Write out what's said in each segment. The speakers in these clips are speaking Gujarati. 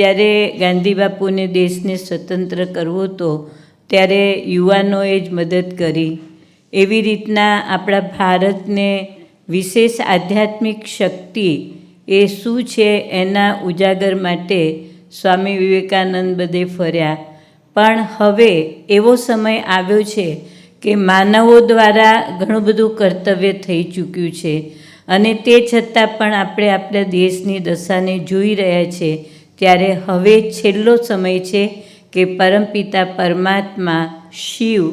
જ્યારે ગાંધી બાપુને દેશને સ્વતંત્ર કરવો હતો ત્યારે યુવાનોએ જ મદદ કરી. એવી રીતના આપણા ભારતને વિશેષ આધ્યાત્મિક શક્તિ એ શું છે એના ઉજાગર માટે સ્વામી વિવેકાનંદ બધે ફર્યા. પણ હવે એવો સમય આવ્યો છે કે માનવો દ્વારા ઘણું બધું કર્તવ્ય થઈ ચૂક્યું છે અને તે છતાં પણ આપણે આપણા દેશની દશાને જોઈ રહ્યા છે. ત્યારે હવે છેલ્લો સમય છે કે પરમપિતા પરમાત્મા શિવ,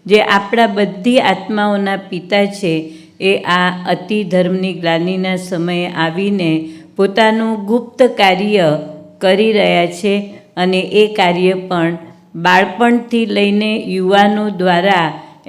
જે આપણા બધી આત્માઓના પિતા છે, એ આ અતિ ધર્મની ગ્લાનિના સમયે આવીને પોતાનું ગુપ્ત કાર્ય કરી રહ્યા છે. અને એ કાર્ય પણ બાળપણથી લઈને યુવાનો દ્વારા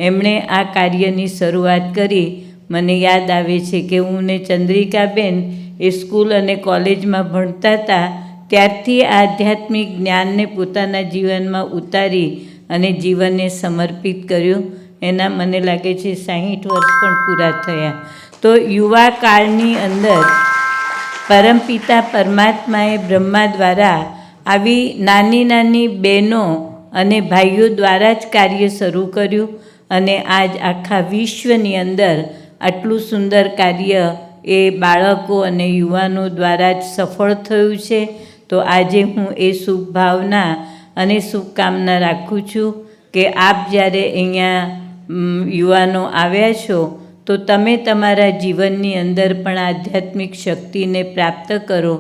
એમણે આ કાર્યની શરૂઆત કરી. મને યાદ આવે છે કે હું ને ચંદ્રિકાબેન એ સ્કૂલ અને કોલેજમાં ભણતા હતા ત્યારથી આ આધ્યાત્મિક જ્ઞાનને પોતાના જીવનમાં ઉતારી અને જીવનને સમર્પિત કર્યું. એના મને લાગે છે 60 વર્ષ પણ પૂરા થયા. તો યુવા કાળની અંદર પરમપિતા પરમાત્માએ બ્રહ્મા દ્વારા આવી નાની નાની બહેનો અને ભાઈઓ દ્વારા જ કાર્ય શરૂ કર્યું અને આજ આખા વિશ્વની અંદર આટલું સુંદર કાર્ય એ બાળકો અને યુવાનો દ્વારા જ સફળ થયું છે. તો આજે હું એ શુભ ભાવના અને શુભકામના રાખું છું કે આપ જ્યારે અહીંયા યુવાનો આવ્યા છો તો તમે તમારા જીવનની અંદર પણ આધ્યાત્મિક શક્તિને પ્રાપ્ત કરો.